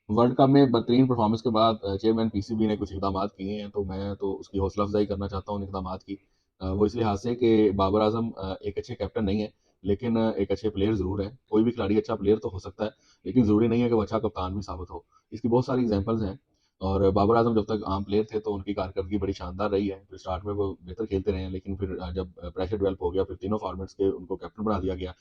World cup में बेहतरीन performance के बाद चेयरमैन पीसीबी ने कुछ इकदामात किए हैं, तो मैं तो उसकी हौसला अफ़ज़ाई करना चाहता हूँ उन इकदामात की। वो इस लिहाज़ से कि बाबर आज़म एक अच्छे कैप्टन नहीं है, लेकिन एक अच्छे प्लेयर ज़रूर हैं। कोई भी खिलाड़ी अच्छा प्लेयर तो हो सकता है, लेकिन ज़रूरी नहीं है कि वो अच्छा कप्तान भी साबित हो। इसकी बहुत सारी एग्ज़ाम्पल्स हैं और बाबर आज़म जब तक आम प्लेयर थे, तो उनकी कारकर्दगी बड़ी शानदार रही है। फिर स्टार्ट में वो बेहतर खेलते रहे हैं, लेकिन फिर जब प्रेशर डेवलप हो गया, फिर तीनों फॉर्मेट्स के उनको कैप्टन बना दिया गया,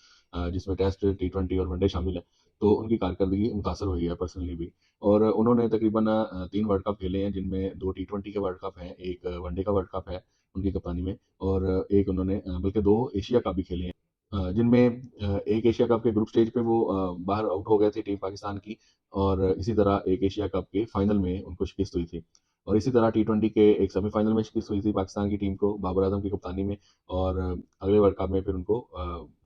जिसमें टेस्ट, टी20 और वनडे शामिल है। तो उनकी कारकर्दगी मुतासर हुई है पर्सनली भी। और उन्होंने तकरीबन 3 वर्ल्ड कप खेले हैं, जिनमें 2 टी20 के वर्ल्ड कप हैं, 1 वनडे का वर्ल्ड कप है उनकी कप्तानी में और एक उन्होंने बल्कि 2 एशिया कप भी खेले हैं। जिनमें एक एशिया कप के ग्रुप स्टेज पे वो बाहर आउट हो गए थे टीम पाकिस्तान की और इसी तरह एक एशिया कप के फाइनल में उनको शिकस्त हुई थी। और इसी तरह टी20 के एक सेमीफाइनल में शिकस्त हुई थी पाकिस्तान की टीम को बाबर आज़म की कप्तानी में और अगले वर्ल्ड कप में फिर उनको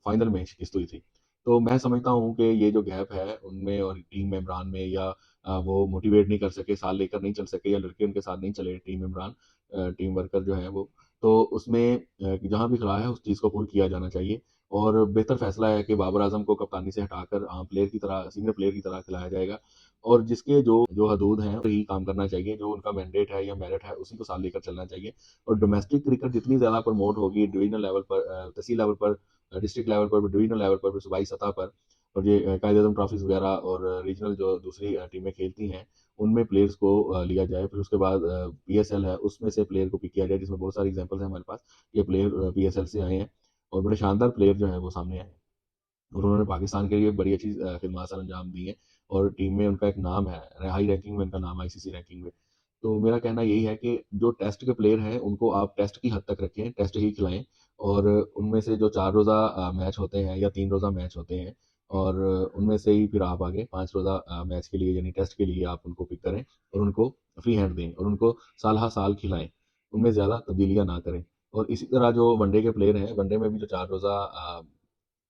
फाइनल में शिकस्त हुई थी। तो मैं समझता हूँ कि ये जो गैप है उनमें और टीम मेंबरान में या वो मोटिवेट नहीं कर सके, साथ लेकर नहीं चल सके या लड़के उनके साथ नहीं चले टीम मेंबरान, टीम वर्कर जो हैं वो, तो उसमें जहाँ भी खड़ा है उस चीज़ को पुल किया जाना चाहिए और बेहतर फैसला है कि बाबर आज़म को कप्तानी से हटाकर आम प्लेयर की तरह, सीनियर प्लेयर की तरह खिलाया जाएगा और जिसके जो जो हदूद हैं, वही काम करना चाहिए, जो उनका मैंडेट है या मेरिट है, उसी को साथ लेकर चलना चाहिए और डोमेस्टिक क्रिकेट जितनी ज़्यादा प्रमोट होगी डिवीज़नल लेवल पर, तहसील लेवल पर, डिस्ट्रिक्ट लेवल पर, डिवीज़नल लेवल पर, सूबाई सतह पर और ये कायदे-आज़म ट्रॉफीज़ वगैरह और रीजनल जो दूसरी टीमें खेलती हैं, उनमें प्लेयर्स को लिया जाए। फिर उसके बाद पीएसएल है, उसमें से प्लेयर को पिक किया जाए, जिसमें बहुत सारी एग्ज़ाम्पल्स हैं हमारे पास। ये प्लेयर पीएसएल से आए हैं और बड़े शानदार प्लेयर जो हैं वो सामने आए हैं और उन्होंने पाकिस्तान के लिए बड़ी अच्छी खिदमत सर अंजाम दी हैं और टीम में उनका एक नाम है, हाई रैंकिंग में उनका नाम है आईसीसी रैंकिंग में। तो मेरा कहना यही है कि जो टेस्ट के प्लेयर हैं, उनको आप टेस्ट की हद तक रखें, टेस्ट ही खिलाएँ और उनमें से जो 4 रोज़ा मैच होते हैं या 3 रोज़ा मैच होते हैं और उनमें से ही फिर आप आगे 5 रोज़ा मैच के लिए यानी टेस्ट के लिए आप उनको पिक करें और उनको फ्री हैंड दें और उनको साल-हा-साल खिलाएँ। उनमें ज़्यादा तब्दीलियाँ ना करें और इसी तरह जो वनडे के प्लेयर हैं, वनडे में भी जो 4 रोज़ा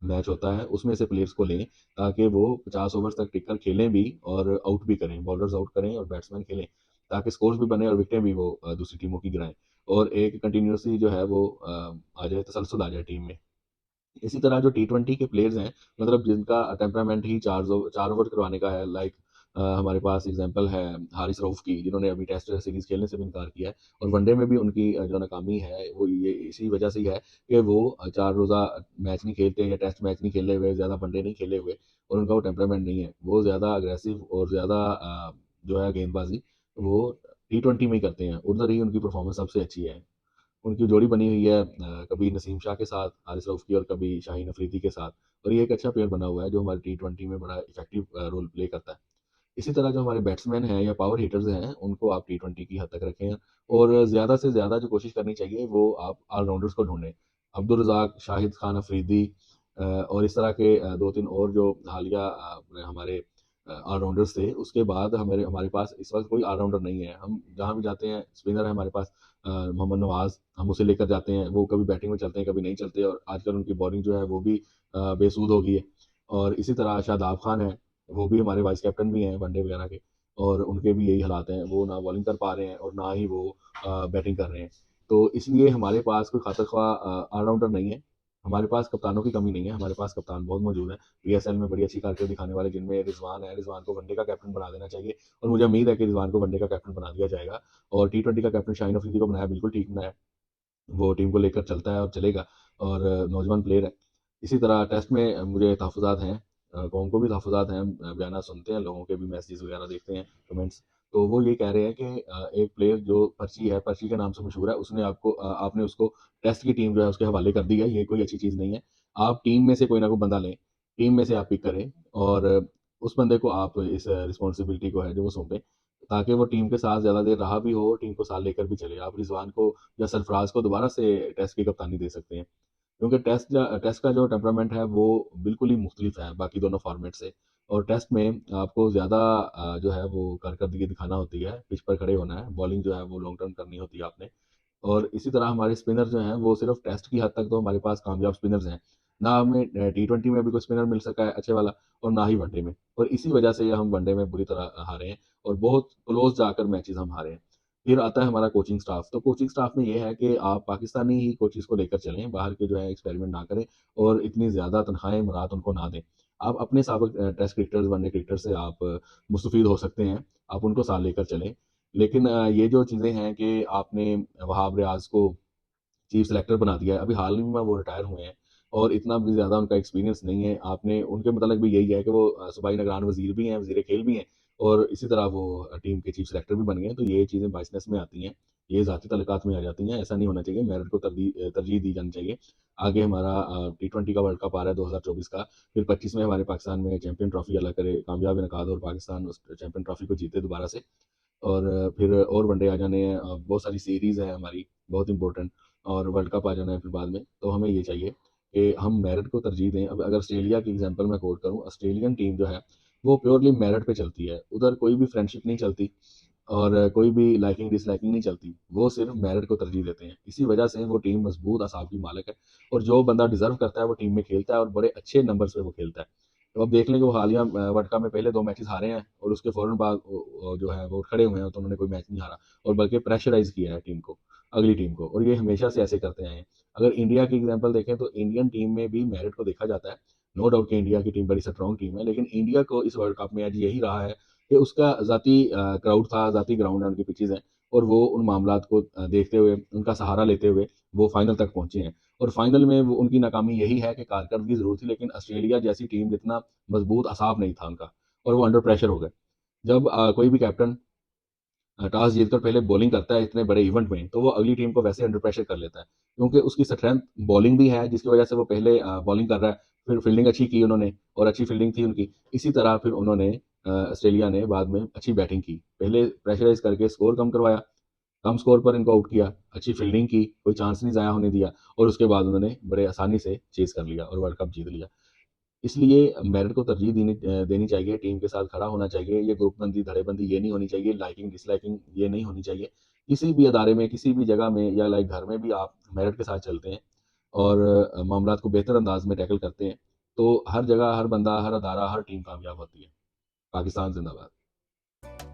मैच होता है, उसमें से प्लेयर्स को लें ताकि वो 50 ओवर्स तक टिककर खेलें भी और आउट भी करें, बॉलर्स आउट करें और बैट्समैन खेलें, ताकि स्कोर्स भी बने और विकेटें भी वो दूसरी टीमों की गिराएँ और एक कंटिन्यूअसली जो है वो आ जाए, तसलसल आ जाए टीम में। इसी तरह जो टी20 के प्लेयर्स हैं, मतलब जिनका टेम्परामेंट ही 4 ओवर करवाने का है, लाइक हमारे पास एग्ज़ाम्पल है हारिस रऊफ़ की, जिन्होंने अभी टेस्ट सीरीज़ खेलने से भी इनकार किया है और वनडे में भी उनकी जो नाकामी है, वो ये इसी वजह से ही है कि वो 4 रोज़ा मैच नहीं खेलते या टेस्ट मैच नहीं खेले हुए, ज़्यादा वनडे नहीं खेले हुए और उनका वो टेम्परामेंट नहीं है। वो ज़्यादा अग्रेसिव और ज़्यादा जो है गेंदबाज़ी, वो टी20 में ही करते हैं, उधर ही उनकी परफ़ॉर्मेंस सबसे अच्छी है। उनकी जोड़ी बनी हुई है कभी नसीम शाह के साथ, हारिस रऊफ़ की और कभी शाहीन अफ़रीदी के साथ और ये एक अच्छा पेयर बना हुआ है जो हमारे टी20 में बड़ा इफ़ेक्टिव रोल प्ले करता है। इसी तरह जो हमारे बैट्समैन हैं या पावर हिटर्स हैं, उनको आप टी20 की हद तक रखें और ज़्यादा से ज़्यादा जो कोशिश करनी चाहिए वो आप ऑलराउंडर्स को ढूँढें। अब्दुल रज़ाक, शाहिद खान अफ़रीदी और इस तरह के 2-3 और जो हालिया हमारे ऑलराउंडर्स थे, उसके बाद हमारे हमारे पास इस वक़्त कोई ऑलराउंडर नहीं है। हम जहाँ भी जाते हैं स्पिनर है हमारे पास मोहम्मद नवाज़, हम उसे लेकर जाते हैं, वो कभी बैटिंग में चलते हैं, कभी नहीं चलते और आजकल उनकी बॉलिंग जो है वो भी बेसुध हो गई है। और इसी तरह शादाब खान हैं, वो भी हमारे वाइस कैप्टन भी हैं वनडे वगैरह के और उनके भी यही हालात हैं, वो ना बॉलिंग कर पा रहे हैं और ना ही वो बैटिंग कर रहे हैं। तो इसलिए हमारे पास कोई खातर-ख्वाह ऑलराउंडर नहीं है, हमारे पास कप्तानों की कमी नहीं है, हमारे पास कप्तान बहुत मौजूद हैं। पीएसएल में बड़ी अच्छी कारकर्दगी दिखाने वाले जिनमें रिज़वान है, रिज़वान को वनडे का कैप्टन बना देना चाहिए और मुझे उम्मीद है कि रिज़वान को वनडे का कैप्टन बना दिया जाएगा और टी20 का कैप्टन शाहीन अफ़रीदी को बनाया, बिल्कुल ठीक बनाया। वो टीम को लेकर चलता है और चलेगा और नौजवान प्लेयर है। इसी तरह टेस्ट में मुझे तहफ़्फ़ुज़ात हैं, कौम को भी तहफ़्फ़ुज़ात हैं, बयानात सुनते हैं, लोगों के भी मैसेजेस वगैरह देखते हैं, कमेंट्स। तो वो ये कह रहे हैं कि एक प्लेयर जो पर्ची है, पर्ची के नाम से मशहूर है, उसने आपने उसको टेस्ट की टीम जो है उसके हवाले कर दी है, ये कोई अच्छी चीज़ नहीं है। आप टीम में से कोई ना कोई बंदा लें, टीम में से आप पिक करें और उस बंदे को आप इस रिस्पॉन्सिबिलिटी को है जो वो सौंपें, ताकि वो टीम के साथ ज़्यादा देर रहा भी हो, टीम को साथ लेकर भी चले। आप रिज़वान को या सरफराज को दोबारा से टेस्ट की कप्तानी दे सकते हैं। क्योंकि टेस्ट का जो टेम्परामेंट है वो बिल्कुल ही मुख्तलिफ है बाकी दोनों फॉर्मेट से और टेस्ट में आपको ज़्यादा जो है वो कारकर्दगी दिखाना होती है, पिच पर खड़े होना है, बॉलिंग जो है वो लॉन्ग टर्न करनी होती है आपने। और इसी तरह हमारे स्पिनर जो हैं वो सिर्फ़ टेस्ट की हद तक तो हमारे पास कामयाब स्पिनर्स हैं। ना हमें टी20 में भी कोई स्पिनर मिल सका है अच्छे वाला और ना ही वनडे में और इसी वजह से हम वनडे में बुरी तरह हारे हैं और बहुत क्लोज़ जाकर मैचेज़ हम हारे हैं। फिर आता है हमारा कोचिंग स्टाफ, तो कोचिंग स्टाफ में ये है कि आप पाकिस्तानी ही कोचेज़ को लेकर चलें, बाहर के जो है एक्सपेरिमेंट ना करें और इतनी ज़्यादा तनख़्वाहें, इमारात उनको ना दें। आप अपने साबिक टेस्ट क्रिकेटर्स, वनडे क्रिकेटर से आप मुस्तफ़ीद हो सकते हैं, आप उनको साथ लेकर चलें। लेकिन ये जो चीज़ें हैं कि आपने वहाब रियाज़ को चीफ सेलेक्टर बना दिया है। अभी हाल ही में वो रिटायर हुए हैं और इतना भी ज़्यादा उनका एक्सपीरियंस नहीं है। आपने उनके मुतालिक भी यही है कि वो सूबाई निगरान वज़ीर भी हैं, वज़ीर खेल भी हैं और इसी तरह वो टी के चीफ सेलेक्टर भी बन गए हैं। तो ये चीज़ें बायसनेस में आती हैं, ये ज़ाती तल्लुकात में आ जाती हैं। ऐसा नहीं होना चाहिए, मेरिट को तरजीह दी जानी चाहिए। आगे हमारा टी20 का वर्ल्ड कप आ रहा है 2024 का, फिर 25 में हमारे पाकिस्तान में चैंपियन ट्रॉफ़ी अल्लाह करे कामयाब इनकाद हो और पाकिस्तान उस चैंपियन ट्रॉफ़ी को जीते दोबारा से। और फिर और वनडे आ जाने हैं, बहुत सारी सीरीज़ है हमारी बहुत इंपॉर्टेंट और वर्ल्ड कप आ जाना है फिर बाद में। तो हमें ये चाहिए कि हम मेरिट को तरजीह दें। अब अगर ऑस्ट्रेलिया की एग्जांपल मैं कोट करूँ, ऑस्ट्रेलियन टीम जो है वो प्योरली मेरिट पे चलती है। उधर कोई भी फ्रेंडशिप नहीं चलती और कोई भी लाइकिंग डिसलाइकिंग नहीं चलती। वो सिर्फ मेरिट को तरजीह देते हैं। इसी वजह से वो टीम मजबूत असाब की मालिक है और जो बंदा डिज़र्व करता है वो टीम में खेलता है और बड़े अच्छे नंबर्स पे वो खेलता है। तो अब देख लें कि वो हालिया वर्ल्ड कप में पहले 2 मैचेज़ हारे हैं और उसके फ़ौरन बाद जो है वो खड़े हुए हैं, तो उन्होंने कोई मैच नहीं हारा और बल्कि प्रेशराइज़ किया है टीम को, अगली टीम को, और ये हमेशा से ऐसे करते आए हैं। अगर इंडिया की एग्ज़ाम्पल देखें तो इंडियन टीम में भी मेरिट को देखा जाता है। नो डाउट कि इंडिया की टीम बड़ी स्ट्रॉन्ग टीम है, लेकिन इंडिया को इस वर्ल्ड कप में आज यही रहा है कि उसका ज़ाती क्राउड था, ज़ाती ग्राउंड है, उनकी पिचेज़ हैं और वो उन मामलात को देखते हुए, उनका सहारा लेते हुए वो फाइनल तक पहुँचे हैं। और फाइनल में वो उनकी नाकामी यही है कि कारकर्दगी ज़रूर थी, लेकिन ऑस्ट्रेलिया जैसी टीम जितना मजबूत असाब नहीं था उनका और वो अंडर प्रेशर हो गए। जब कोई भी कैप्टन टॉस जीतकर पहले बॉलिंग करता है इतने बड़े इवेंट में, तो वो अगली टीम को वैसे अंडर प्रेशर कर लेता है। क्योंकि उसकी स्ट्रेंथ बॉलिंग भी है, जिसकी वजह से वो पहले बॉलिंग कर रहा है, फिर फील्डिंग अच्छी की उन्होंने और अच्छी फील्डिंग थी उनकी। इसी तरह फिर उन्होंने ऑस्ट्रेलिया ने बाद में अच्छी बैटिंग की। पहले प्रेशराइज़ करके स्कोर कम करवाया, कम स्कोर पर इनको आउट किया, अच्छी फील्डिंग की, कोई चांस नहीं ज़ाया होने दिया और उसके बाद उन्होंने बड़े आसानी से चेज़ कर लिया और वर्ल्ड कप जीत लिया। इसलिए मेरिट को तरजीह देनी चाहिए, टीम के साथ खड़ा होना चाहिए, ये ग्रुपबंदी, धड़ेबंदी ये नहीं होनी चाहिए, लाइकिंग, डिसलाइकिंग ये नहीं होनी चाहिए। किसी भी अदारे में, किसी भी जगह में या लाइक घर में भी आप मेरिट के साथ चलते हैं और मामलात को बेहतर अंदाज में टैकल करते हैं, तो हर जगह, हर बंदा, हर अदारा, हर टीम कामयाब होती है। पाकिस्तान ज़िंदाबाद।